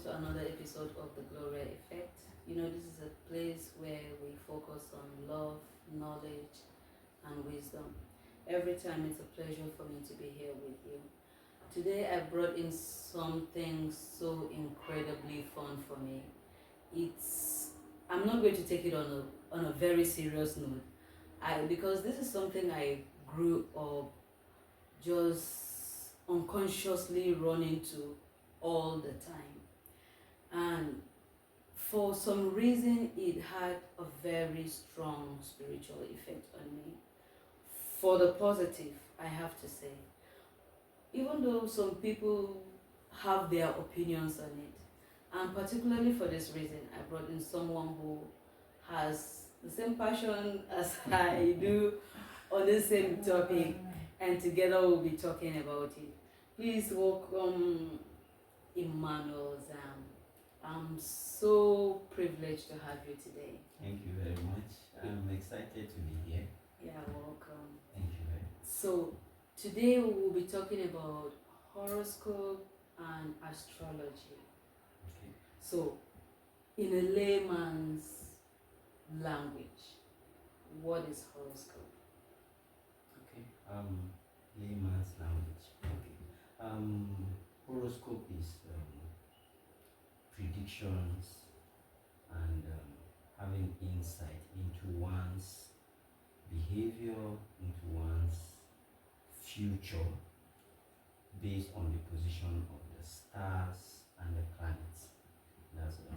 to another episode of the Gloria Effect. You know, this is a place where we focus on love, knowledge, and wisdom. Every time it's a pleasure for me to be here with you. Today I brought in something so incredibly fun for me. I'm not going to take it on a very serious note. Because this is something I grew up just unconsciously running to all the time. And for some reason, it had a very strong spiritual effect on me. For the positive, I have to say. Even though some people have their opinions on it, and particularly for this reason, I brought in someone who has the same passion as I do on the same topic, and together we'll be talking about it. Please welcome Emmanuel Zam. I'm so privileged to have you today. Thank you very much. I'm excited to be here. Yeah, welcome. Thank you very much. So, today we will be talking about horoscope and astrology. Okay. So, in a layman's language, what is horoscope? Okay. Layman's language. Okay. Horoscope is predictions and having insight into one's behavior, into one's future, based on the position of the stars and the planets. That's the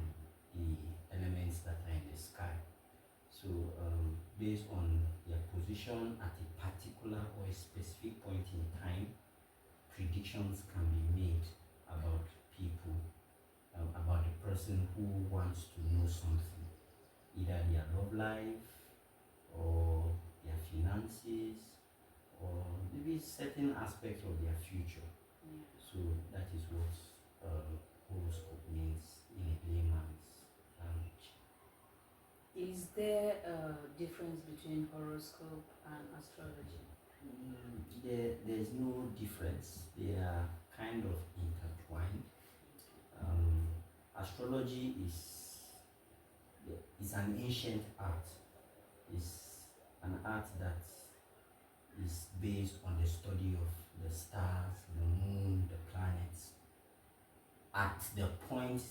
elements that are in the sky. So, based on their position at a particular or a specific point in time, predictions can be made about people, about the person who wants to know something, either their love life or their finances or maybe certain aspects of their future. Yeah. So that is what horoscope means in a layman's language. Is there a difference between horoscope and astrology? There's no difference. They are kind of intertwined. Astrology is an ancient art. It's an art that is based on the study of the stars, the moon, the planets, at the point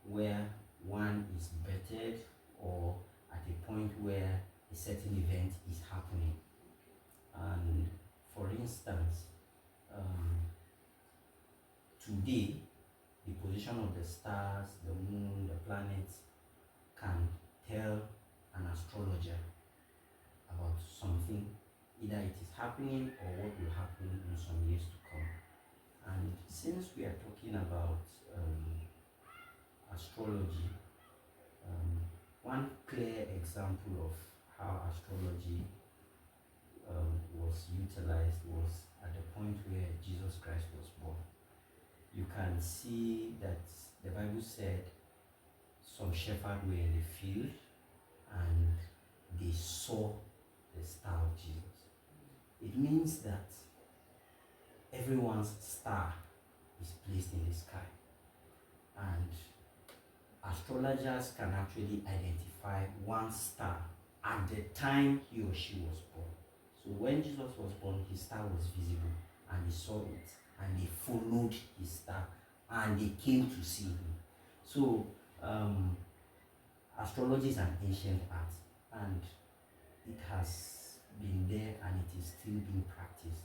where one is bettered or at a point where a certain event is happening. And for instance, today, the position of the stars, the moon, the planets can tell an astrologer about something, either it is happening or what will happen in some years to come. And since we are talking about astrology, one clear example of how astrology was utilized was at the point where Jesus Christ was born. You can see that the Bible said some shepherds were in the field and they saw the star of Jesus. It means that everyone's star is placed in the sky, and astrologers can actually identify one star at the time he or she was born. So when Jesus was born, his star was visible and they saw it and they followed his star and they came to see him. So astrology is an ancient art and it has been there and it is still being practiced.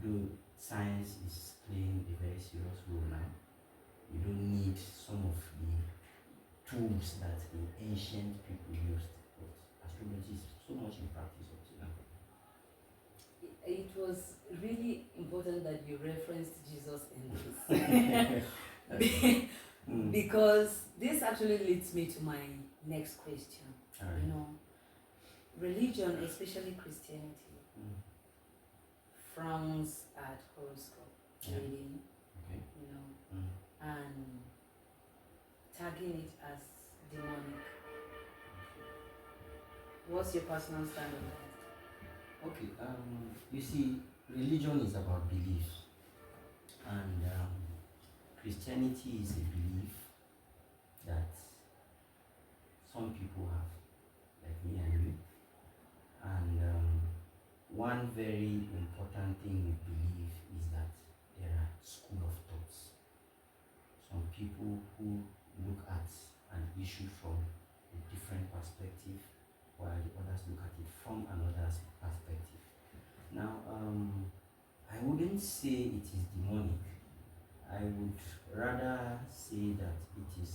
Though science is playing a very serious role now, you don't need some of the tools that the ancient people used, but astrology is so much in practice up to now. It was really important that you referenced Jesus in this. Because this actually leads me to my next question. Right. You know, religion, especially Christianity, frowns at horoscope reading, Okay. you know, and tagging it as demonic. What's your personal stand on that? Okay. You see, religion is about belief, and Christianity is a belief that some people have, like me and you. And one very important thing we believe is that there are school of thoughts. Some people who look at an issue from a different perspective, while the others look at it from another perspective. Now, I wouldn't say it is demonic. I would rather say that it is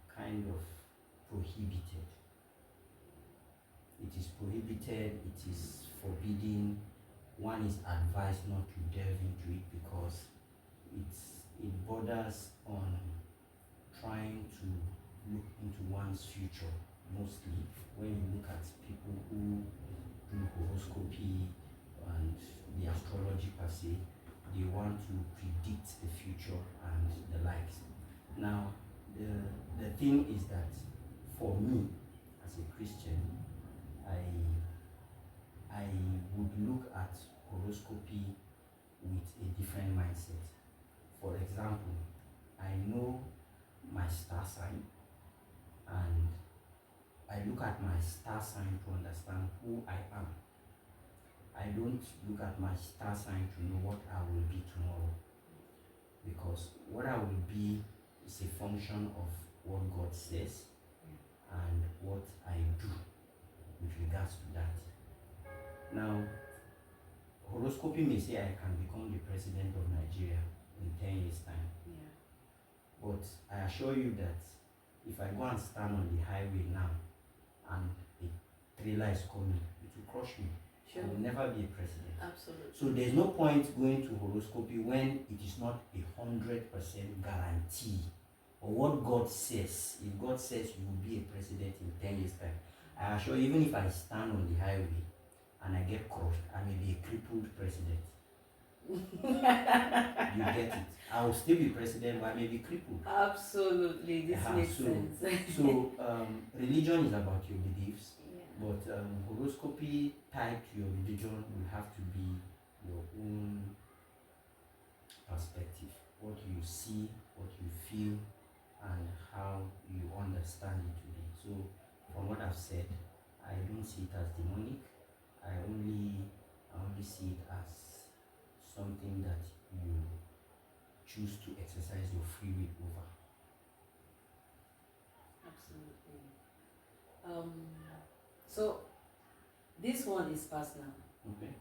kind of prohibited. It is prohibited, it is forbidden. One is advised not to delve into it because it borders on trying to look into one's future. Mostly when you look at people who do horoscope and the astrology per se, they want to predict the future and the likes. Now, the thing is that for me, as a Christian, I would look at horoscopy with a different mindset. For example, I know my star sign, and I look at my star sign to understand who I am. I don't look at my star sign to know what I will be tomorrow, because what I will be is a function of what God says and what I do with regards to that. Now, horoscopy may say I can become the president of Nigeria in 10 years' time. Yeah. But I assure you that if I go and stand on the highway now and a trailer is coming, it will crush me. Sure. I will never be a president. Absolutely. So there's no point going to horoscopy when it is not 100% guarantee. Or what God says. If God says you will be a president in 10 years' time, I assure you, even if I stand on the highway and I get crushed, I may be a crippled president. You get it? I will still be president, but I may be crippled. Absolutely, this makes sense. So religion is about your beliefs, Yeah. but horoscopy tied to your religion will have to be your own perspective. What you see, what you feel, and how you understand it to be. So from what I've said, I don't see it as demonic. I only see it as something that you choose to exercise your free will over. Absolutely. So this one is personal. Okay.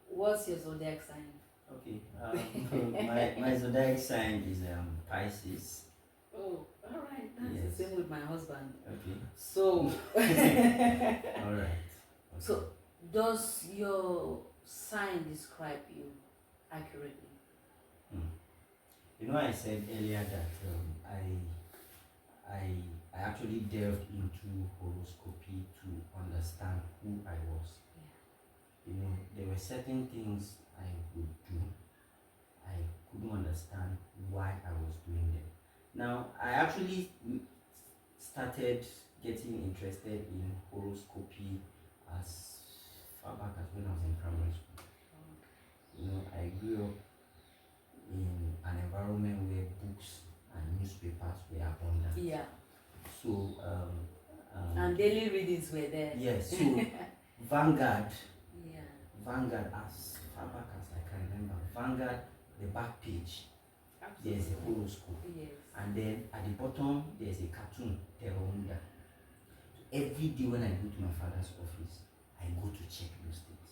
What's your zodiac sign? Okay. My zodiac sign is Pisces. Oh, all right. That's Yes. the same with my husband. Okay. So, All right. Okay. so does your sign describe you accurately? You know, I said earlier that I actually delved into horoscopy to understand who I was. Yeah. You know, there were certain things I would do. I couldn't understand why I was doing them. Now, I actually started getting interested in horoscopy as far back as when I was in primary school. You know, I grew up in an environment where books and newspapers were abundant. Yeah. So, and daily readings were there. yes, so Vanguard, Yeah. as far back as I can remember, Vanguard, the back page, Absolutely. there's a horoscope. Yes. And then at the bottom, there's a cartoon, Teromunda. Every day when I go to my father's office, I go to check those things.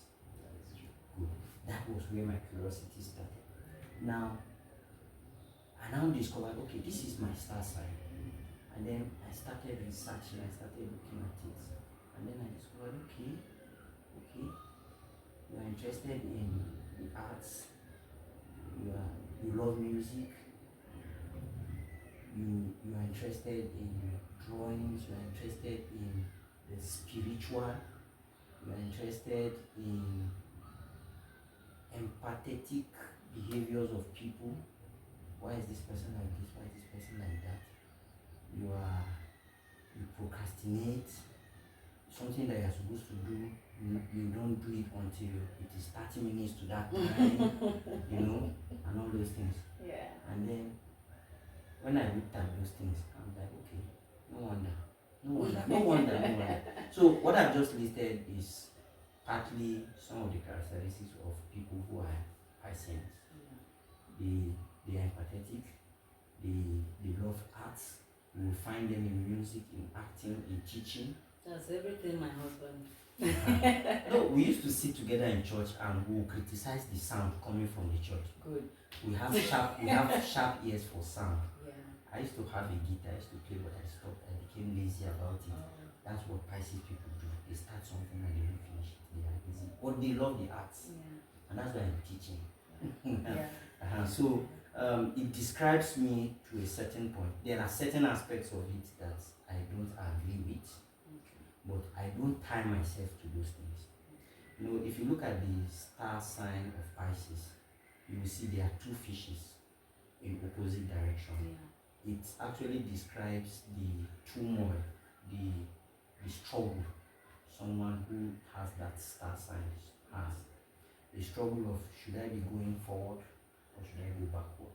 Good. That was where my curiosity started. Now, I now discovered, okay, this is my star sign. And then I started researching, I started looking at it. And then I discovered, okay, you are interested in the arts, you love music, you are interested in drawings, you are interested in the spiritual, you are interested in empathetic behaviors of people. Why is this person like this? Why is this person like that? You procrastinate. something that you're supposed to do, you don't do it until it is 30 minutes to that time, and all those things. Yeah. And then when I looked at those things, I'm like, okay, no wonder. So what I've just listed is partly some of the characteristics of people who are Pisceans. They are empathetic, they love arts. You will find them in music, in acting, in teaching. That's everything my husband. No, we used to sit together in church and we will criticize the sound coming from the church. Good. We have sharp ears for sound. Yeah. I used to have a guitar, I used to play, but I stopped. I became lazy about it. That's what Pisces people do. They start something and they don't finish it. They are lazy. But they love the arts. Yeah. And that's why I'm teaching. Yeah. So it describes me to a certain point. There are certain aspects of it that I don't agree with, but I don't tie myself to those things. If you look at the star sign of Pisces, you will see there are two fishes in opposite direction. Yeah. It actually describes the turmoil, the struggle someone who has that star sign has. The struggle of, should I be going forward or should I go backward?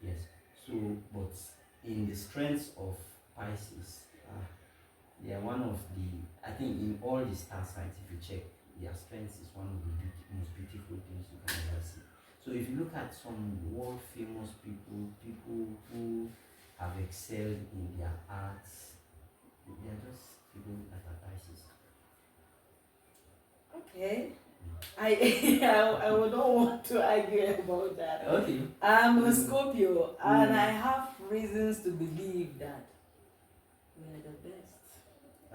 Yes. So, but in the strengths of Pisces, they are one of the, I think in all the star signs, if you check, their strengths is one of the most beautiful things you can ever see. So if you look at some world famous people who have excelled in their arts, they are just people that are Pisces. Okay. I would not want to argue about that. Okay. I'm a Scorpio and I have reasons to believe that we are the best.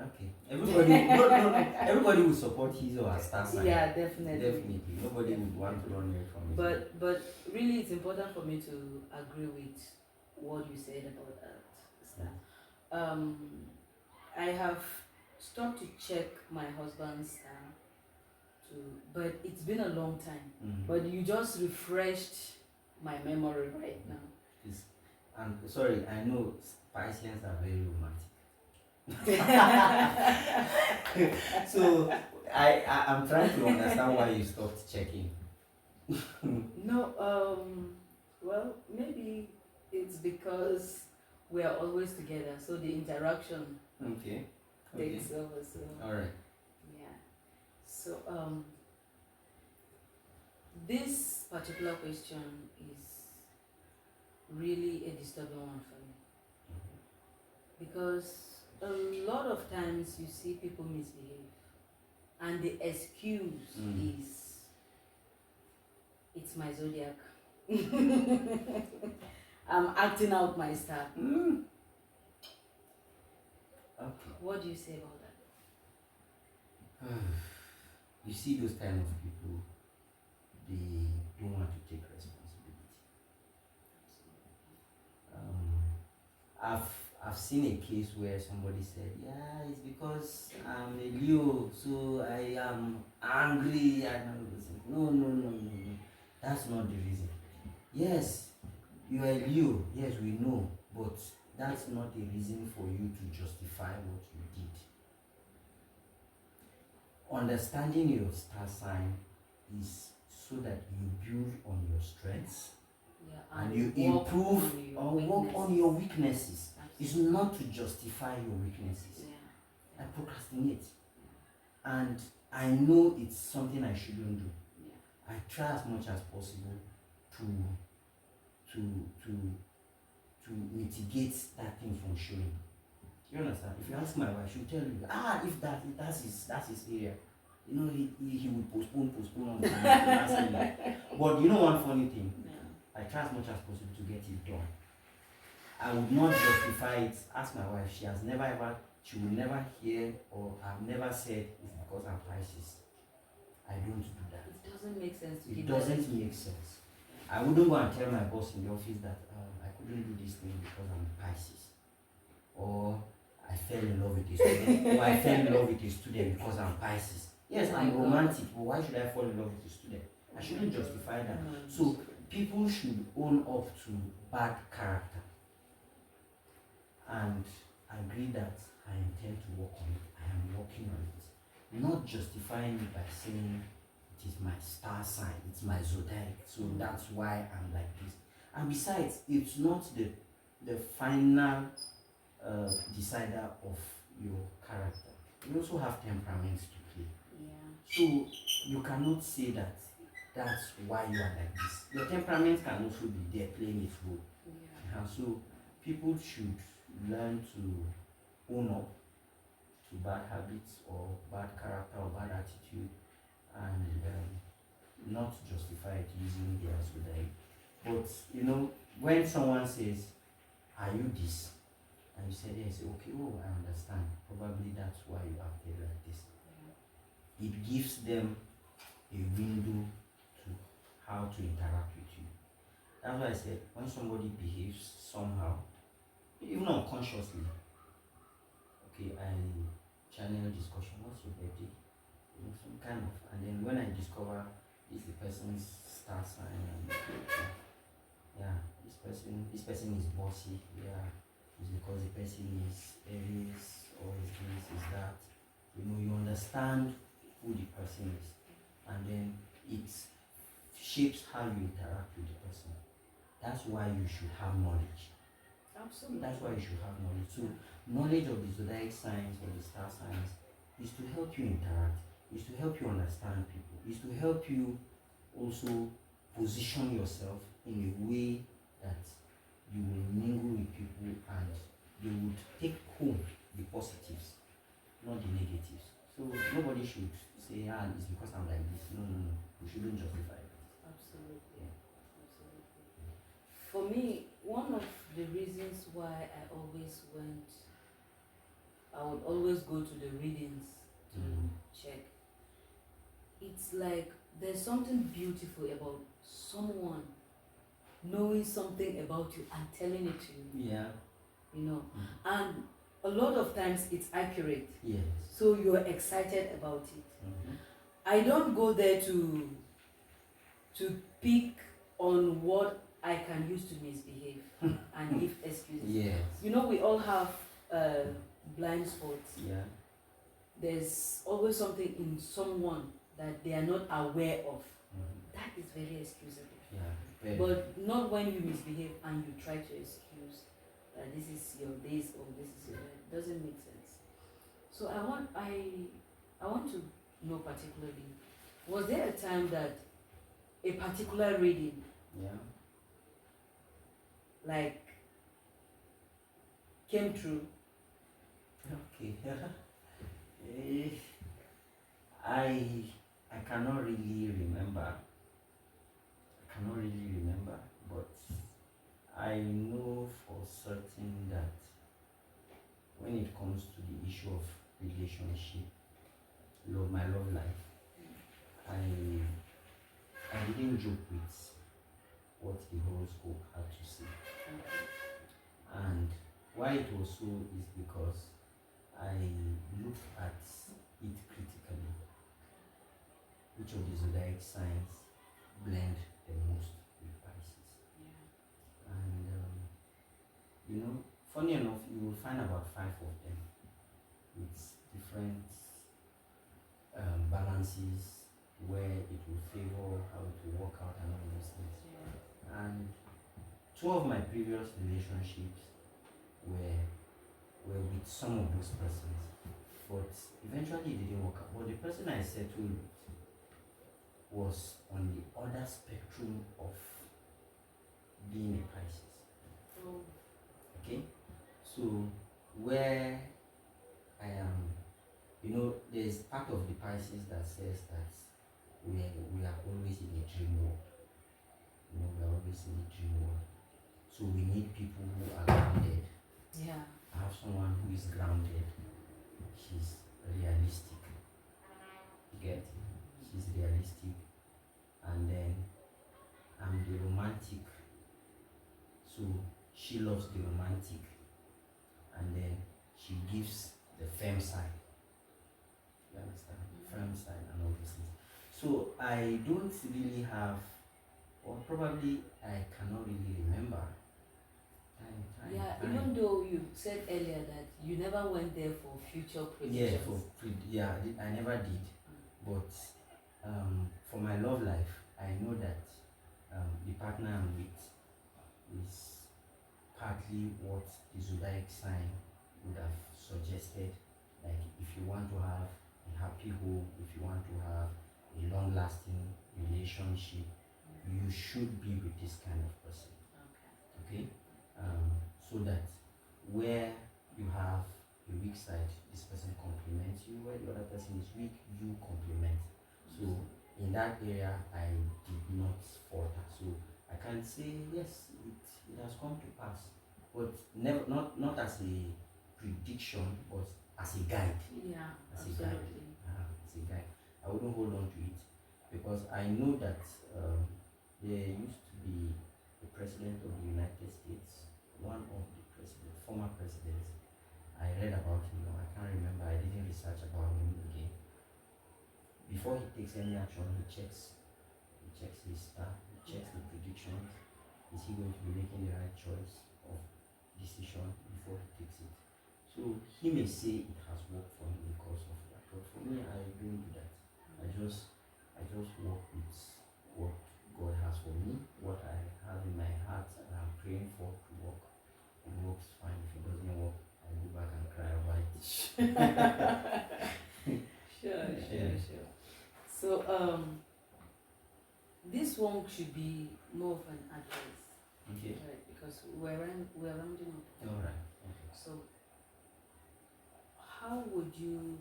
Okay. Everybody will support his or her star sign. Yeah, definitely. Definitely. Nobody would want to run away from it. But really it's important for me to agree with what you said about that. I have stopped to check my husband's star but it's been a long time. But you just refreshed my memory right now. And sorry, I know Pisceans are very romantic. So I'm trying to understand why you stopped checking. No, well, maybe it's because we are always together, so the interaction takes over. So all right. So this particular question is really a disturbing one for me, because a lot of times you see people misbehave and the excuse is it's my zodiac. I'm acting out my star. Okay. What do you say about that? You see those kind of people, they don't want to take responsibility. I've seen a case where somebody said, yeah, it's because I'm a Leo, so I am angry. No. That's not the reason. Yes, you are a Leo. Yes, we know, but that's not a reason for you to justify what you did. Understanding your star sign is so that you build on your strengths and you improve or work on your weaknesses. It's not to justify your weaknesses. I procrastinate, and I know it's something I shouldn't do. I try as much as possible to mitigate that thing from showing. You understand? If you ask my wife, she'll tell you, if that's his area. He would postpone on time. But you know one funny thing? I try as much as possible to get it done. I would not justify it. Ask my wife, she will never hear or I've never said it's because I'm Pisces. I don't do that. It doesn't make sense to It doesn't make sense. I wouldn't go and tell my boss in the office that I couldn't do this thing because I'm Pisces. Or I fell in love with a student. Or I fell in love with a student because I'm Pisces. Yes, I'm romantic, but why should I fall in love with a student? I shouldn't justify that. So people should own up to bad character. And agree that I intend to work on it. I am working on it, not justifying it by saying it is my star sign, it's my zodiac, so that's why I'm like this. And besides, it's not the final decider of your character. You also have temperaments to play. Yeah. So you cannot say that that's why you are like this. Your temperament can also be there playing its role. Yeah. So people should learn to own up to bad habits or bad character or bad attitude, and not justify it using their zodiac. But when someone says, "Are you this?" and you say yes, okay, oh, I understand. Probably that's why you acted like this. Yeah. It gives them a window to how to interact with you. That's why I said when somebody behaves somehow, even unconsciously, okay, I channel discussion, what's your birthday? Some kind of, and then when I discover it's the person's star sign, and yeah, this person is bossy, yeah, it's because the person is Aries or is this, is that. You understand who the person is, and then it shapes how you interact with the person. That's why you should have knowledge. Absolutely. That's why you should have knowledge. So knowledge of the zodiac signs or the star signs is to help you interact, is to help you understand people, is to help you also position yourself in a way that you will mingle with people and you would take home the positives, not the negatives. So nobody should say, it's because I'm like this. No, no, no. We shouldn't justify it. Absolutely. Yeah. Absolutely. For me, one of the reasons why I would always go to the readings to check. It's like there's something beautiful about someone knowing something about you and telling it to you. Yeah. And a lot of times it's accurate. Yes. So you're excited about it. Mm-hmm. I don't go there to pick on what I can use to misbehave and give excuses. Yes. We all have blind spots. Yeah. There's always something in someone that they are not aware of. Mm-hmm. That is very excusable. Yeah. Very. But not when you misbehave and you try to excuse that this is your this or this is your that. It doesn't make sense. So I want to know particularly, was there a time that a particular reading, like, came true? Okay. I cannot really remember. But I know for certain that when it comes to the issue of relationship, my love life, I didn't joke with what the horoscope had to say. And why it was so is because I looked at it critically. Which of the zodiac signs blend the most with Pisces? Yeah. And funny enough, you will find about 5 of them with different balances where it will favor, how it will work out, and all those things. Yeah. And 2 of my previous relationships were with some of those persons, but eventually it didn't work out. But the person I settled with was on the other spectrum of being a Pisces. Oh. Okay? So where I am, there's part of the Pisces that says that we are always in a dream world. We are always in a dream world. So we need people who are grounded. Yeah. I have someone who is grounded. She's realistic. You get? She's realistic. And then I'm the romantic. So she loves the romantic. And then she gives the firm side. You understand? Firm side and all these things. So I don't really have, or probably I cannot really remember time Yeah, even though you said earlier that you never went there for future predictions. I never did. But for my love life, I know that the partner I'm with is partly what the zodiac sign would have suggested. Like if you want to have a happy home, if you want to have a long-lasting relationship, you should be with this kind of person. Okay. So that where you have a weak side, this person compliments you. Where the other person is weak, you compliment. So in that area, I did not falter. So I can say yes, it has come to pass, but never not as a prediction, but as a guide. Yeah, as absolutely. a guide. As a guide. I wouldn't hold on to it because I know that there used to be the president of the United States, one of the former presidents. I read about him. I can't remember. I didn't research about him again. Before he takes any action, he checks his star, he checks the predictions. Is he going to be making the right choice of decision before he takes it? So he may say it has worked for him because of that, but for me, I don't do that. I just work with what God has for me, what I have in my heart, and I'm praying for to work. It works fine. If it doesn't work, I go back and cry about it. Sure. So this one should be more of an advice. Okay. Right, because we're rounding up. All right. Okay. So how would you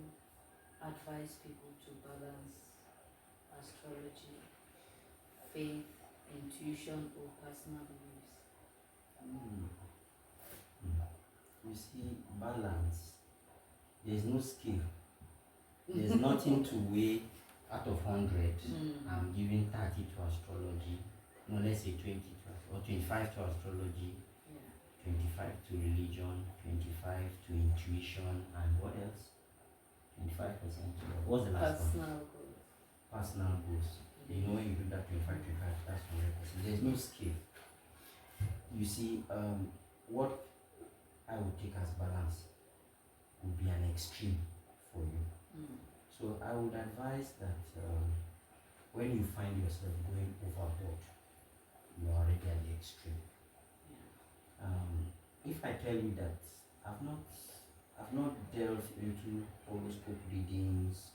advise people to balance astrology, faith, intuition, or personal beliefs? You see, balance. There's no skill. There's nothing to weigh out of 100. I'm giving 30 to astrology. No, let's say 20 to or 25 to astrology, 25 to religion, 25 to intuition, and what else? 25% to what's the last Personal one? goals. Personal goals. You know, when you do that 25, that's 100%. There's no skill. You see, what I would take as balance would be an extreme for you. So I would advise that when you find yourself going overboard, you are already at the extreme. If I tell you that I've not delved into horoscope readings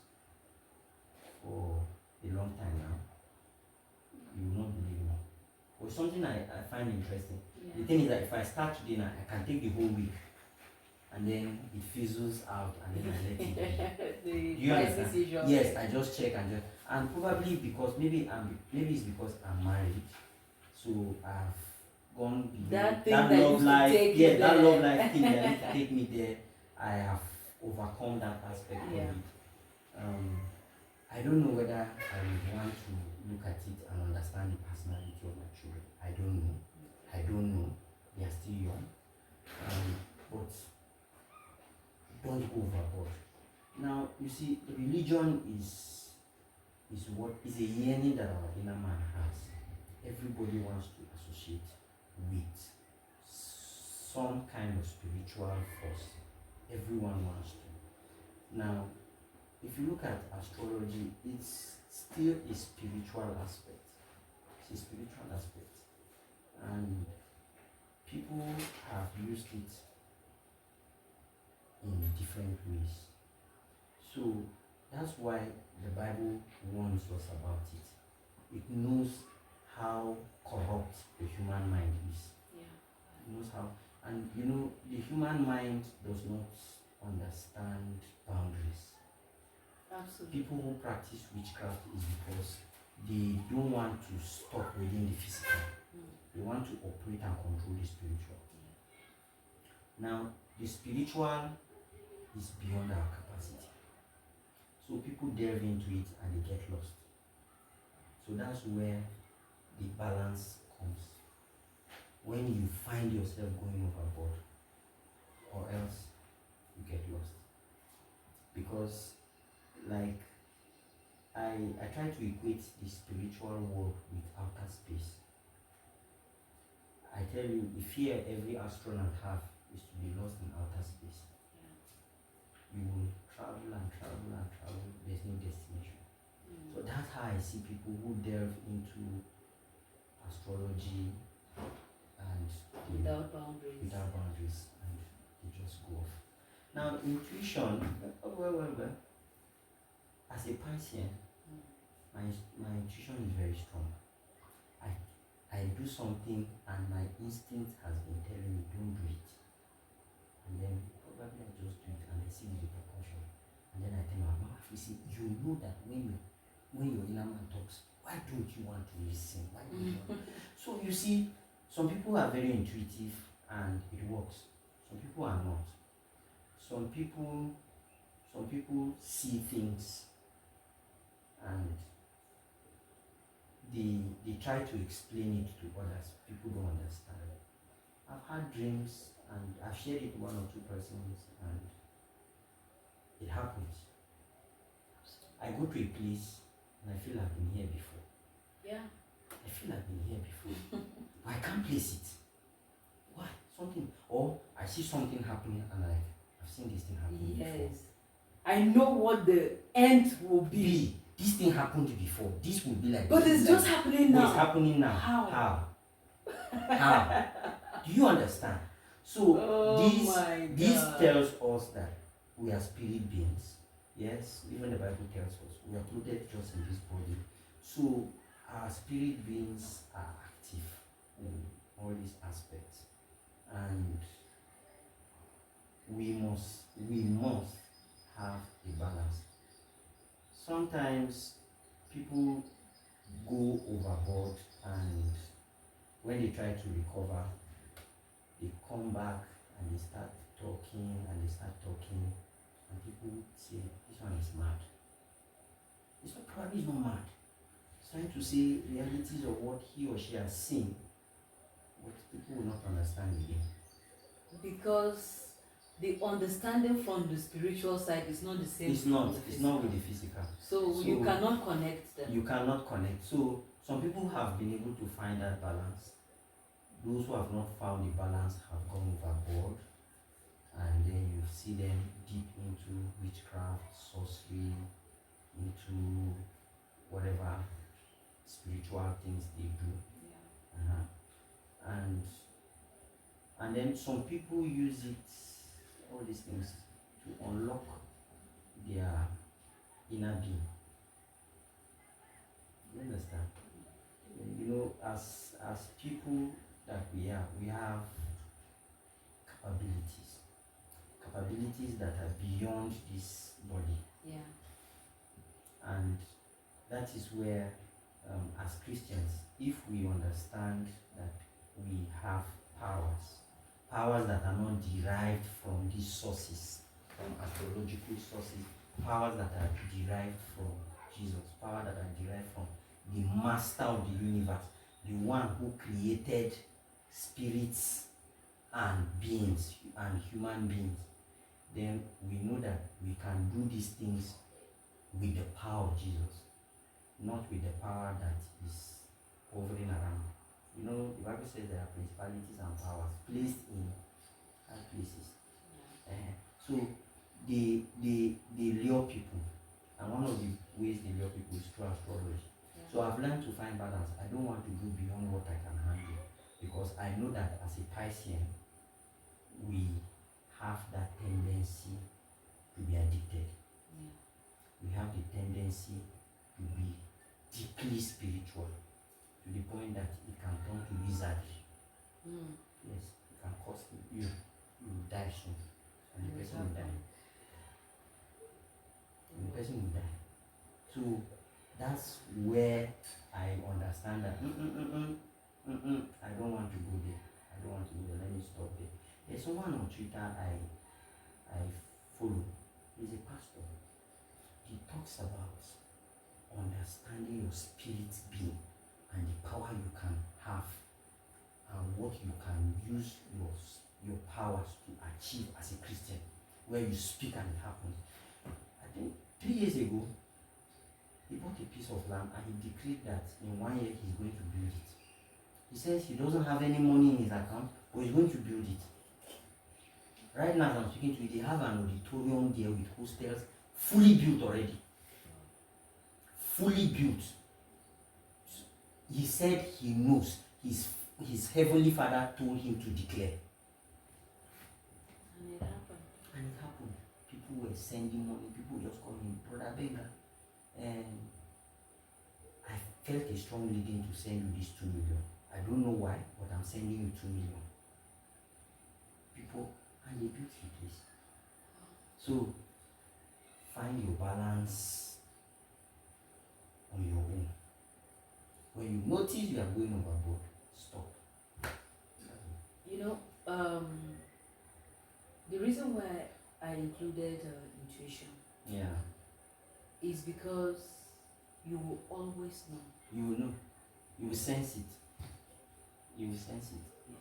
for a long time now, you will not believe me. But something I find interesting. The thing is that if I start today now, I can take the whole week and then it fizzles out and then I let it be. Do you understand? Yes, I just check and probably because maybe it's because I'm married, so I've gone that love life. That love life thing that needs to take me there. I have overcome that aspect of it. I don't know whether I would want to look at it and understand the personality of my children. I don't know. They are still young. But don't go overboard. Now, you see, religion is a yearning that our inner man has. Everybody wants to associate with some kind of spiritual force. Everyone wants to. Now, if you look at astrology, it's still a spiritual aspect. It's a spiritual aspect. And people have used it in different ways. So that's why the Bible warns us about it. It knows how corrupt the human mind is. It knows how, and you know, the human mind does not understand boundaries. Absolutely. People who practice witchcraft is because they don't want to stop within the physical. They want to operate and control the spiritual. Now, the spiritual is beyond our capacity. So people delve into it and they get lost. So that's where the balance comes. When you find yourself going overboard, or else you get lost. Because like I try to equate the spiritual world with outer space. I tell you, the fear every astronaut have is to be lost in outer space. You will travel and travel and travel, there's no destination. So that's how I see people who delve into astrology and without boundaries, and they just go off. Now, intuition, well. As a Piscean, my intuition is very strong. I do something and my instinct has been telling me don't do it. And then probably I just do it and I see the repercussion. And then I tell my mom, you see, you know that when your inner man talks, why don't you want to listen? Why don't you want? So you see, some people are very intuitive and it works. Some people are not. Some people see things and they try to explain it to others. People don't understand. I've had dreams and I've shared it with one or two persons and it happens. I go to a place and I feel I've been here before. Yeah. I feel I've been here before. I can't place it. Why? Something. Or I see something happening and I've seen this thing happen before. Yes. I know what the end will be. This thing happened before. This will be like but this. It's just happening now. It's happening now. How? How? Do you understand? So this tells us that we are spirit beings. Yes, even the Bible tells us we are clothed just in this body. So our spirit beings are active in all these aspects, and we must have a balance. Sometimes people go overboard, and when they try to recover, they come back and they start talking, and people say, this one is mad. It's not, probably not mad. It's trying to say realities of what he or she has seen, what people will not understand again. Because the understanding from the spiritual side is not the same. It's not with the physical. So you cannot connect them. You cannot connect. So some people have been able to find that balance. Those who have not found the balance have gone overboard, and then you see them deep into witchcraft, sorcery, into whatever spiritual things they do. Yeah. And then some people use it, all these things, to unlock their inner being. You understand? You know, as people that we have capabilities that are beyond this body. Yeah. And that is where, as Christians, if we understand that we have powers that are not derived from these sources, from astrological sources, powers that are derived from Jesus, powers that are derived from the master of the universe, the one who created spirits and beings and human beings, then we know that we can do these things with the power of Jesus, not with the power that is hovering around. You know, the Bible says there are principalities and powers placed in high places. So they lure people, and one of the ways they lure people is through astrology. Yeah. So I've learned to find balance. I don't want to go beyond what I can handle, because I know that as a Piscean, we have that tendency to be addicted. Yeah. We have the tendency to be deeply spiritual, to the point that it can turn to wizardry. Yes, it can cost you die soon, and the person will die. So that's where I understand that I don't want to go there. Let me stop there. There's someone on Twitter I follow. He's a pastor. He talks about understanding your spirit being and the power you can have, and what you can use your powers to achieve as a Christian, where you speak and it happens. I think 3 years ago, he bought a piece of land and he decreed that in 1 year he's going to build it. He says he doesn't have any money in his account, but he's going to build it. Right now, as I'm speaking to you, they have an auditorium there with hostels, fully built already. Fully built. He said he knows. His heavenly Father told him to declare. And it happened. And it happened. People were sending money. People just calling, Brother Benga. And I felt a strong leading to send you this 2 million. I don't know why, but I'm sending you 2 million. People, and they built the place. So, find your balance on your own. When you notice you are going overboard, stop. You know, the reason why I included intuition is because you will always know. You will know. You will sense it. You will sense it. Yeah.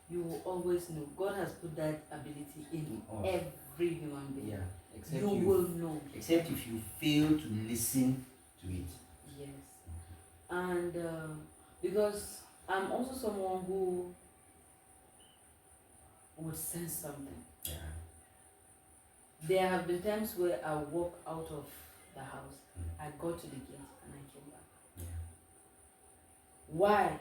You will always know. God has put that ability in every human being. Yeah. Except you will know. Except if you fail to listen to it. Yes. And because I'm also someone who would sense something. Yeah. There have been times where I walk out of the house, I got to the gate and I came back. Yeah. Why?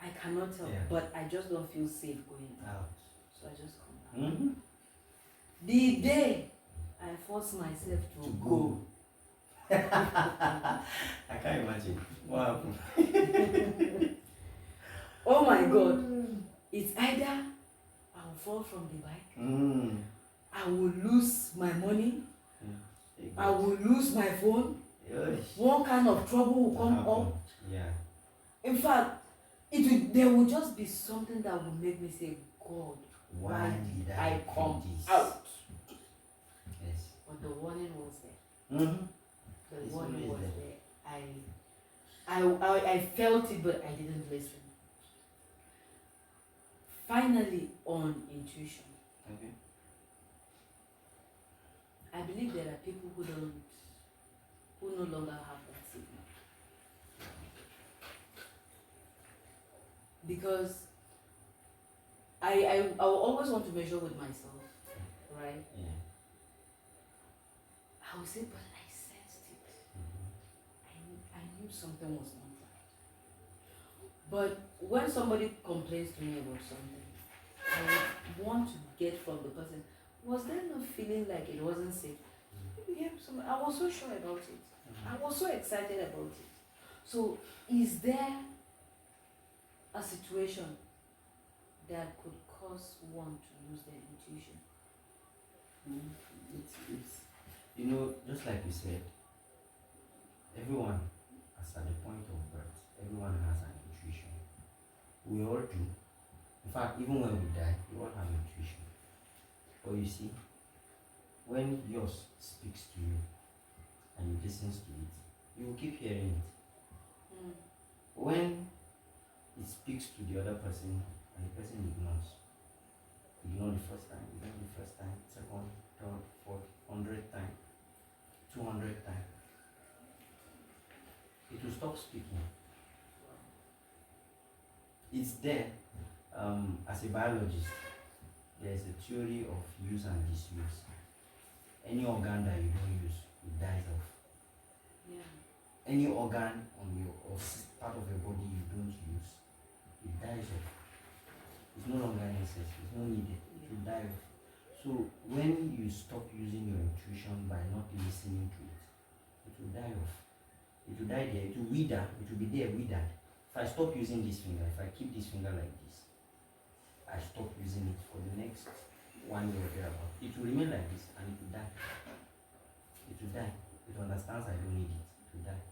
I cannot tell, Yeah. but I just don't feel safe going Out. So I just come back. Mm-hmm. The day I force myself to go. I can't imagine. What happened? Oh my God. It's either I'll fall from the bike, I will lose my money, I will lose my phone, one kind of trouble will come up. Yeah. In fact, there will just be something that will make me say, God, why did I come out? Yes. But the warning was there. Mm-hmm. The warning was there. I felt it, but I didn't listen. Finally, on intuition. Okay. I believe there are people who no longer have that signal. Because I will always want to measure with myself, right? Yeah. I will say, but I sensed it. I knew something was not right. But when somebody complains to me about something, I would want to get from the person, was there no feeling like it wasn't safe? Yeah, I was so sure about it. I was so excited about it. So, is there a situation that could cause one to lose their intuition? It's just like you said, everyone, as at the point of birth, everyone has an intuition. We all do. In fact, even when we die, we all have intuition. But you see, when yours speaks to you and you listen to it, you will keep hearing it. When it speaks to the other person and the person ignore the first time, second, third, fourth, 100th time, 200th time, it will stop speaking. It's there. As a biologist, there's a theory of use and disuse. Any organ that you don't use, it dies off. Yeah. Any organ on or part of your body you don't use, it dies off. It's no longer necessary, it's not needed, it will die off. So when you stop using your intuition by not listening to it, it will die off. It will die there, it will wither, it will be there withered. If I stop using this finger, if I keep this finger like this, I stop using it for the next 1 year or thereabout, it will remain like this and it will die. It will die. It understands I don't need it. It will die.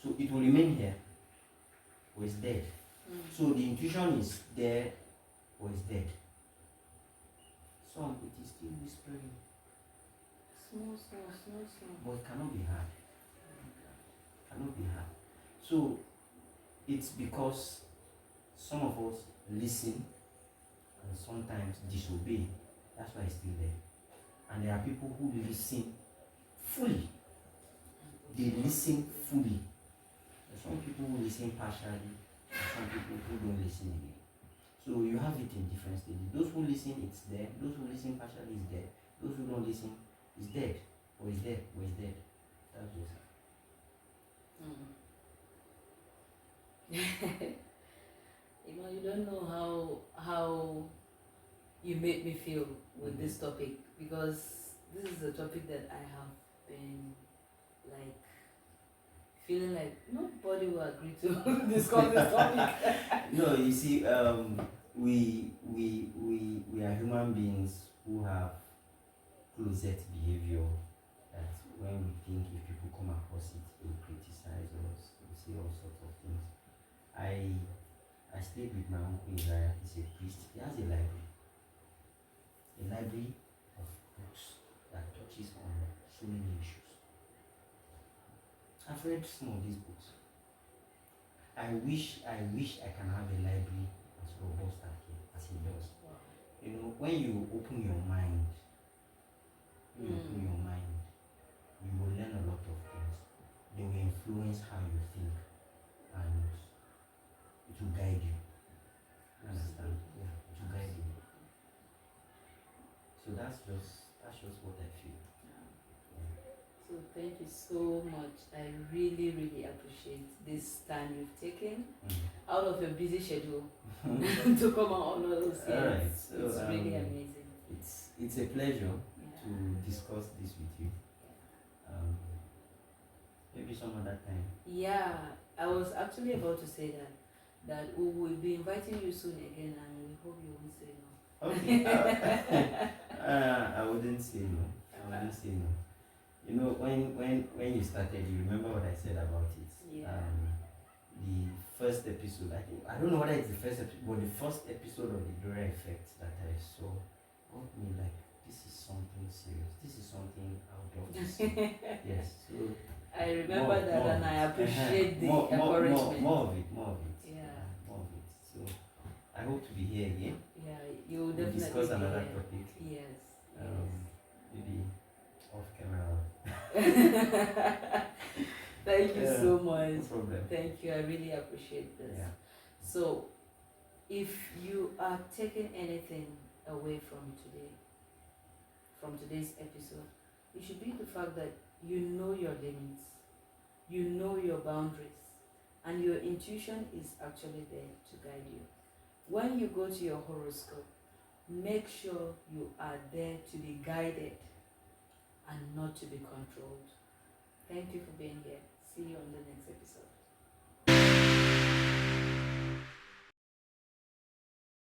So it will remain here, or it's dead. So the intuition is there, or it's dead. Some, it is still whispering. Small. But it cannot be heard. Cannot be heard. So it's because some of us listen and sometimes disobey. That's why it's still there. And there are people who listen fully. They listen fully. There's some people who listen partially, and some people who don't listen again. So you have it in different stages. Those who listen, it's there. Those who listen partially is there. Those who don't listen is dead. Or is dead. Or is dead. That's just it. You don't know how you make me feel with this topic, because this is a topic that I have been like feeling like nobody will agree to discuss this topic. No, you see, we are human beings who have closet behavior. That when we think if people come across it, they will criticize us, they will say all sorts of things. I stayed with my uncle Isaiah. He's a priest. He has a library of books that touches on so many issues. I've read some of these books. I wish I can have a library as robust as he does. Wow. When you open your mind, you will learn a lot of things. They will influence how you think, and it will guide you. You understand? Yeah, it will guide you. So that's just what I feel. So thank you so much. I really, really appreciate this time you've taken out of your busy schedule to come on all of us. Yes. Alright, so it's really amazing. It's a pleasure to discuss this with you. Maybe some other time. Yeah, I was actually about to say that we will be inviting you soon again, and we hope you won't say no. Okay. I wouldn't say no. When you started, you remember what I said about it. Yeah. The first episode, I don't know whether it's the first episode, but the first episode of the Dora Effect that I saw got me like, this is something serious. This is something out of this. Yes. So I remember that, and I appreciate the encouragement. More of it. Yeah. More of it. So I hope to be here again. Yeah, you will We'll definitely discuss be another here. topic. Yes. Maybe off camera. Thank you so much. No problem. Thank you. I really appreciate this. Yeah. So, if you are taking anything away from today's episode, it should be the fact that you know your limits, you know your boundaries, and your intuition is actually there to guide you. When you go to your horoscope, make sure you are there to be guided and not to be controlled. Thank you for being here. See you on the next episode.